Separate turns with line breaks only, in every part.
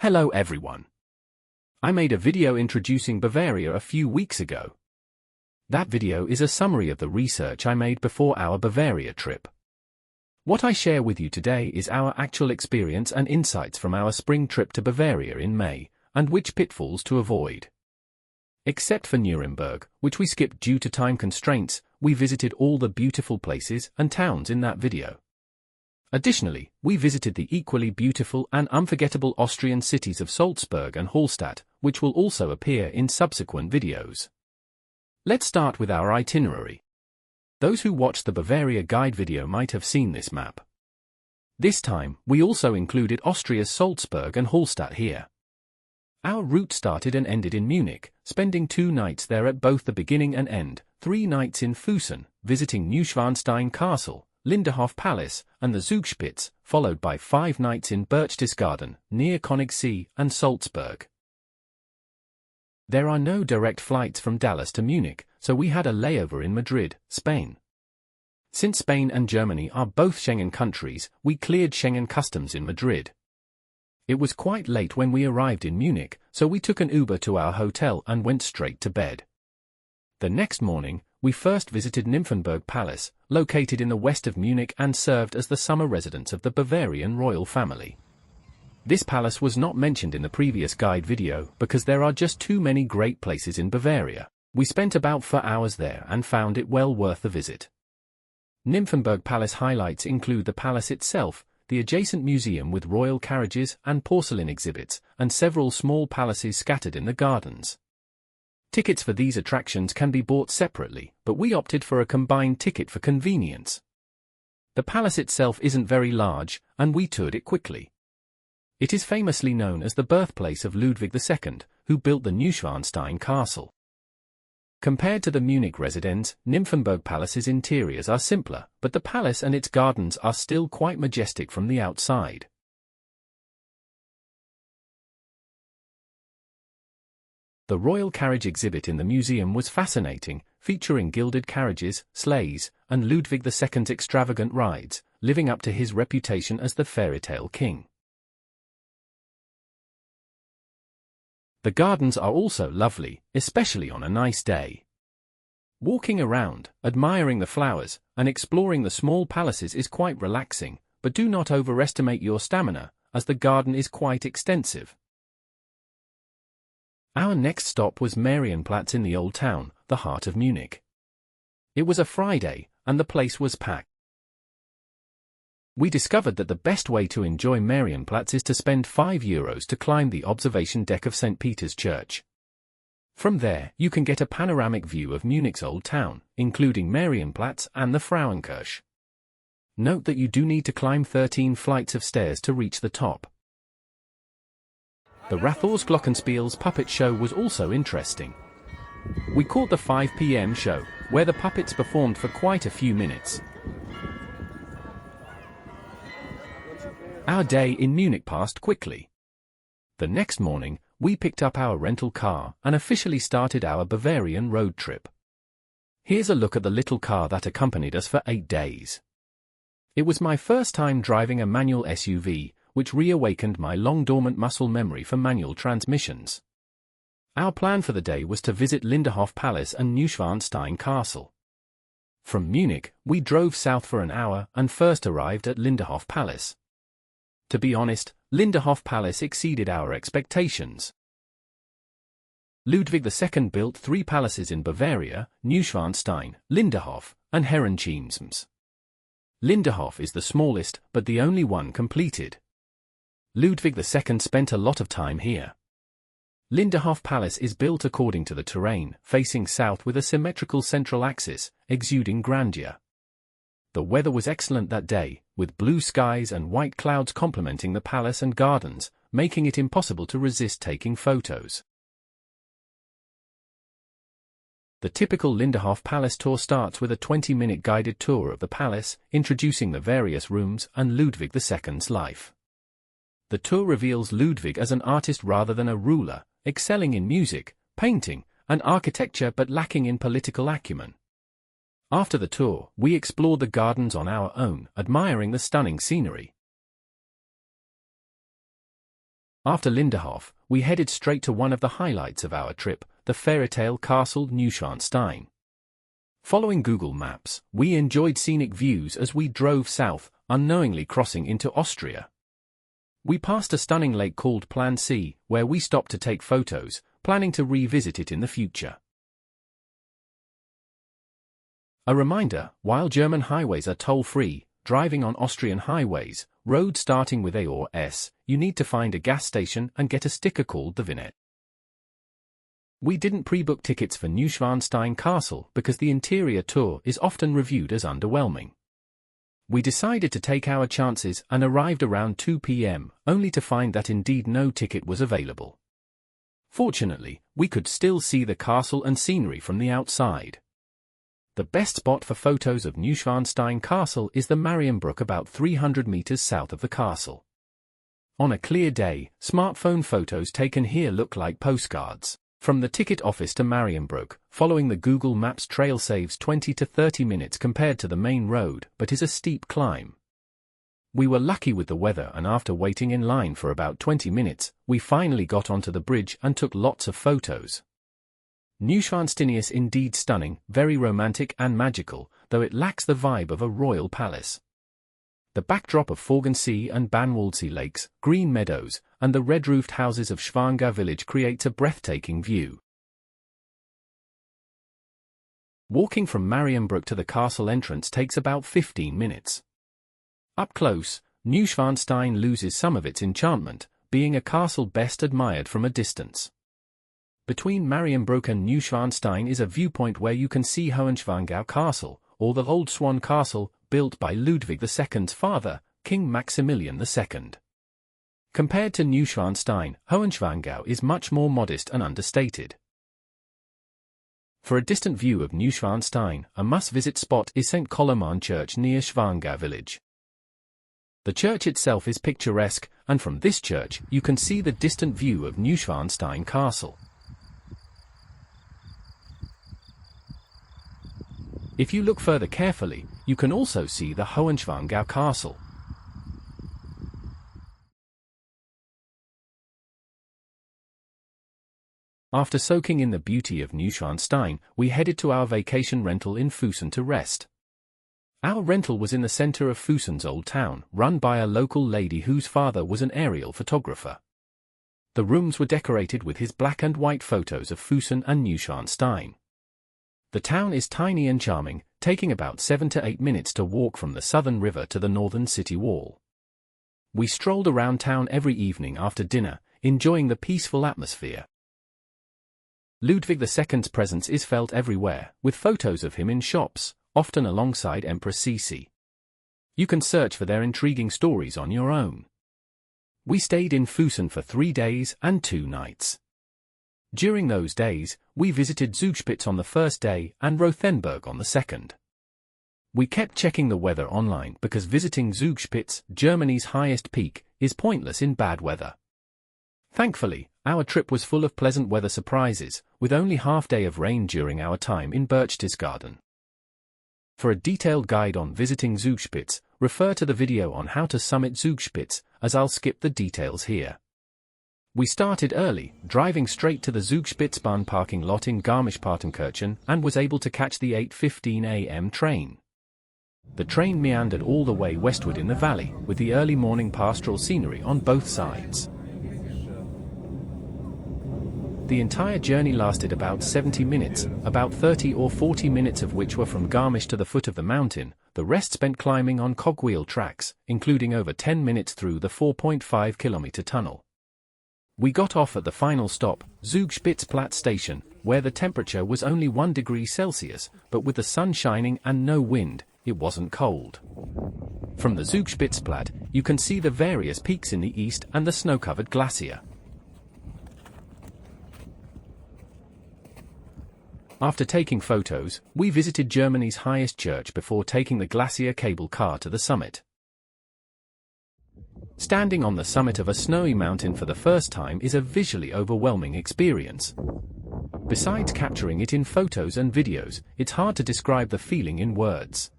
Hello everyone. I made a video introducing Bavaria a few weeks ago. That video is a summary of the research I made before our Bavaria trip. What I share with you today is our actual experience and insights from our spring trip to Bavaria in May, and which pitfalls to avoid. Except for Nuremberg, which we skipped due to time constraints, we visited all the beautiful places and towns in that video. Additionally, we visited the equally beautiful and unforgettable Austrian cities of Salzburg and Hallstatt, which will also appear in subsequent videos. Let's start with our itinerary. Those who watched the Bavaria guide video might have seen this map. This time, we also included Austria's Salzburg and Hallstatt here. Our route started and ended in Munich, spending 2 nights there at both the beginning and end, 3 nights in Füssen, visiting Neuschwanstein Castle, Linderhof Palace, and the Zugspitze, followed by 5 nights in Berchtesgaden, near Königssee, and Salzburg. There are no direct flights from Dallas to Munich, so we had a layover in Madrid, Spain. Since Spain and Germany are both Schengen countries, we cleared Schengen customs in Madrid. It was quite late when we arrived in Munich, so we took an Uber to our hotel and went straight to bed. The next morning, we first visited Nymphenburg Palace, located in the west of Munich and served as the summer residence of the Bavarian royal family. This palace was not mentioned in the previous guide video because there are just too many great places in Bavaria. We spent about 4 hours there and found it well worth the visit. Nymphenburg Palace highlights include the palace itself, the adjacent museum with royal carriages and porcelain exhibits, and several small palaces scattered in the gardens. Tickets for these attractions can be bought separately, but we opted for a combined ticket for convenience. The palace itself isn't very large, and we toured it quickly. It is famously known as the birthplace of Ludwig II, who built the Neuschwanstein Castle. Compared to the Munich residence, Nymphenburg Palace's interiors are simpler, but the palace and its gardens are still quite majestic from the outside. The royal carriage exhibit in the museum was fascinating, featuring gilded carriages, sleighs, and Ludwig II's extravagant rides, living up to his reputation as the fairytale king. The gardens are also lovely, especially on a nice day. Walking around, admiring the flowers, and exploring the small palaces is quite relaxing, but do not overestimate your stamina, as the garden is quite extensive. Our next stop was Marienplatz in the Old Town, the heart of Munich. It was a Friday, and the place was packed. We discovered that the best way to enjoy Marienplatz is to spend €5 to climb the observation deck of St. Peter's Church. From there, you can get a panoramic view of Munich's Old Town, including Marienplatz and the Frauenkirche. Note that you do need to climb 13 flights of stairs to reach the top. The Rathausglockenspiel's puppet show was also interesting. We caught the 5 p.m. show, where the puppets performed for quite a few minutes. Our day in Munich passed quickly. The next morning, we picked up our rental car and officially started our Bavarian road trip. Here's a look at the little car that accompanied us for 8 days. It was my first time driving a manual SUV, which reawakened my long-dormant muscle memory for manual transmissions. Our plan for the day was to visit Linderhof Palace and Neuschwanstein Castle. From Munich, we drove south for an hour and first arrived at Linderhof Palace. To be honest, Linderhof Palace exceeded our expectations. Ludwig II built 3 palaces in Bavaria: Neuschwanstein, Linderhof, and Herrenchiemsee. Linderhof is the smallest, but the only one completed. Ludwig II spent a lot of time here. Linderhof Palace is built according to the terrain, facing south with a symmetrical central axis, exuding grandeur. The weather was excellent that day, with blue skies and white clouds complementing the palace and gardens, making it impossible to resist taking photos. The typical Linderhof Palace tour starts with a 20-minute guided tour of the palace, introducing the various rooms and Ludwig II's life. The tour reveals Ludwig as an artist rather than a ruler, excelling in music, painting, and architecture but lacking in political acumen. After the tour, we explored the gardens on our own, admiring the stunning scenery. After Linderhof, we headed straight to one of the highlights of our trip, the fairytale castle Neuschwanstein. Following Google Maps, we enjoyed scenic views as we drove south, unknowingly crossing into Austria. We passed a stunning lake called Königssee, where we stopped to take photos, planning to revisit it in the future. A reminder, while German highways are toll-free, driving on Austrian highways, roads starting with A or S, you need to find a gas station and get a sticker called the vignette. We didn't pre-book tickets for Neuschwanstein Castle because the interior tour is often reviewed as underwhelming. We decided to take our chances and arrived around 2 p.m, only to find that indeed no ticket was available. Fortunately, we could still see the castle and scenery from the outside. The best spot for photos of Neuschwanstein Castle is the Nymphenburg about 300 meters south of the castle. On a clear day, smartphone photos taken here look like postcards. From the ticket office to Nymphenburg, following the Google Maps trail saves 20 to 30 minutes compared to the main road, but is a steep climb. We were lucky with the weather, and after waiting in line for about 20 minutes, we finally got onto the bridge and took lots of photos. Neuschwanstein is indeed stunning, very romantic and magical, though it lacks the vibe of a royal palace. The backdrop of Forgensee and Bannwaldsee lakes, green meadows, and the red-roofed houses of Schwangau village creates a breathtaking view. Walking from Nymphenburg to the castle entrance takes about 15 minutes. Up close, Neuschwanstein loses some of its enchantment, being a castle best admired from a distance. Between Nymphenburg and Neuschwanstein is a viewpoint where you can see Hohenschwangau Castle, or the Old Swan Castle, built by Ludwig II's father, King Maximilian II. Compared to Neuschwanstein, Hohenschwangau is much more modest and understated. For a distant view of Neuschwanstein, a must-visit spot is St. Koloman Church near Schwangau village. The church itself is picturesque, and from this church you can see the distant view of Neuschwanstein Castle. If you look further carefully, you can also see the Hohenschwangau Castle. After soaking in the beauty of Neuschwanstein, we headed to our vacation rental in Füssen to rest. Our rental was in the center of Fussen's Old Town, run by a local lady whose father was an aerial photographer. The rooms were decorated with his black and white photos of Füssen and Neuschwanstein. The town is tiny and charming, taking about 7 to 8 minutes to walk from the southern river to the northern city wall. We strolled around town every evening after dinner, enjoying the peaceful atmosphere. Ludwig II's presence is felt everywhere, with photos of him in shops, often alongside Empress Sisi. You can search for their intriguing stories on your own. We stayed in Füssen for 3 days and 2 nights. During those days, we visited Zugspitze on the first day and Rothenburg on the second. We kept checking the weather online because visiting Zugspitze, Germany's highest peak, is pointless in bad weather. Thankfully, our trip was full of pleasant weather surprises, with only half day of rain during our time in Berchtesgaden. For a detailed guide on visiting Zugspitze, refer to the video on how to summit Zugspitze, as I'll skip the details here. We started early, driving straight to the Zugspitzbahn parking lot in Garmisch-Partenkirchen, and was able to catch the 8:15 a.m. train. The train meandered all the way westward in the valley, with the early morning pastoral scenery on both sides. The entire journey lasted about 70 minutes, about 30 or 40 minutes of which were from Garmisch to the foot of the mountain, the rest spent climbing on cogwheel tracks, including over 10 minutes through the 4.5-kilometer tunnel. We got off at the final stop, Zugspitzplatte station, where the temperature was only 1 degree Celsius, but with the sun shining and no wind, it wasn't cold. From the Zugspitzplatte, you can see the various peaks in the east and the snow-covered glacier. After taking photos, we visited Germany's highest church before taking the glacier cable car to the summit. Standing on the summit of a snowy mountain for the first time is a visually overwhelming experience. Besides capturing it in photos and videos, it's hard to describe the feeling in words.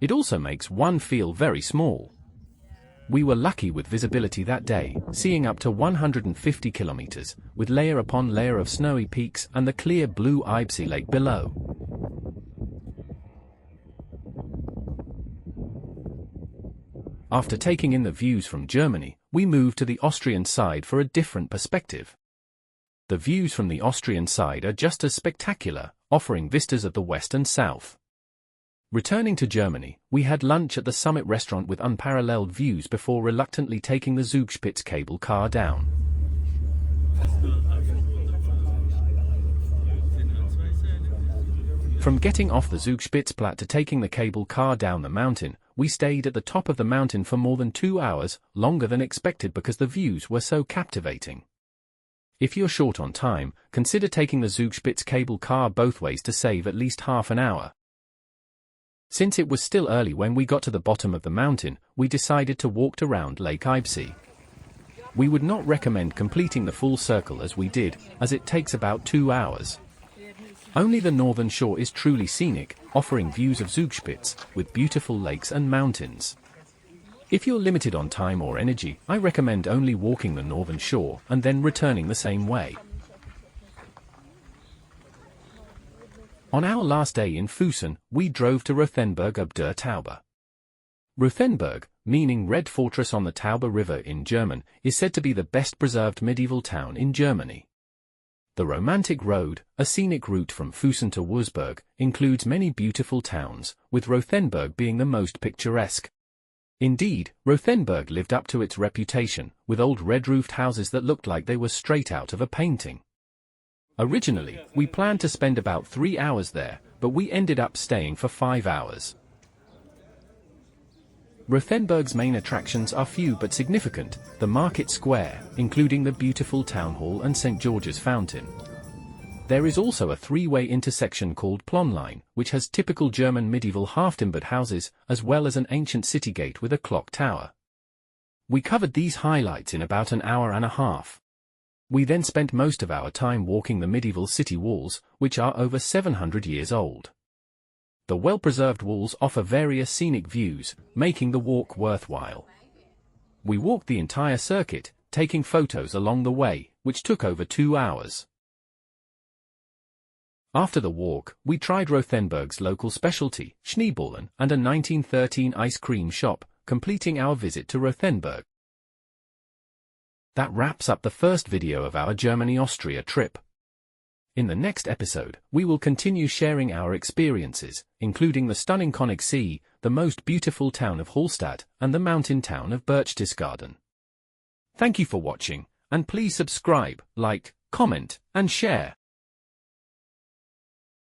It also makes one feel very small. We were lucky with visibility that day, seeing up to 150 kilometers, with layer upon layer of snowy peaks and the clear blue Eibsee Lake below. After taking in the views from Germany, we moved to the Austrian side for a different perspective. The views from the Austrian side are just as spectacular, offering vistas of the west and south. Returning to Germany, we had lunch at the summit restaurant with unparalleled views before reluctantly taking the Zugspitze cable car down. From getting off the Zugspitzplatte to taking the cable car down the mountain, we stayed at the top of the mountain for more than 2 hours, longer than expected because the views were so captivating. If you're short on time, consider taking the Zugspitze cable car both ways to save at least half an hour. Since it was still early when we got to the bottom of the mountain, we decided to walk around Lake Eibsee. We would not recommend completing the full circle as we did, as it takes about 2 hours. Only the northern shore is truly scenic, offering views of Zugspitze, with beautiful lakes and mountains. If you're limited on time or energy, I recommend only walking the northern shore and then returning the same way. On our last day in Füssen, we drove to Rothenburg ob der Tauber. Rothenburg, meaning Red Fortress on the Tauber River in German, is said to be the best preserved medieval town in Germany. The Romantic Road, a scenic route from Füssen to Wurzburg, includes many beautiful towns, with Rothenburg being the most picturesque. Indeed, Rothenburg lived up to its reputation, with old red-roofed houses that looked like they were straight out of a painting. Originally, we planned to spend about 3 hours there, but we ended up staying for 5 hours. Rothenburg's main attractions are few but significant: the market square, including the beautiful town hall and St. George's Fountain. There is also a three-way intersection called Plonline, which has typical German medieval half-timbered houses, as well as an ancient city gate with a clock tower. We covered these highlights in about an hour and a half. We then spent most of our time walking the medieval city walls, which are over 700 years old. The well-preserved walls offer various scenic views, making the walk worthwhile. We walked the entire circuit, taking photos along the way, which took over 2 hours. After the walk, we tried Rothenburg's local specialty, Schneeballen, and a 1913 ice cream shop, completing our visit to Rothenburg. That wraps up the first video of our Germany-Austria trip. In the next episode, we will continue sharing our experiences, including the stunning Königssee, the most beautiful town of Hallstatt, and the mountain town of Berchtesgaden. Thank you for watching, and please subscribe, like, comment, and share.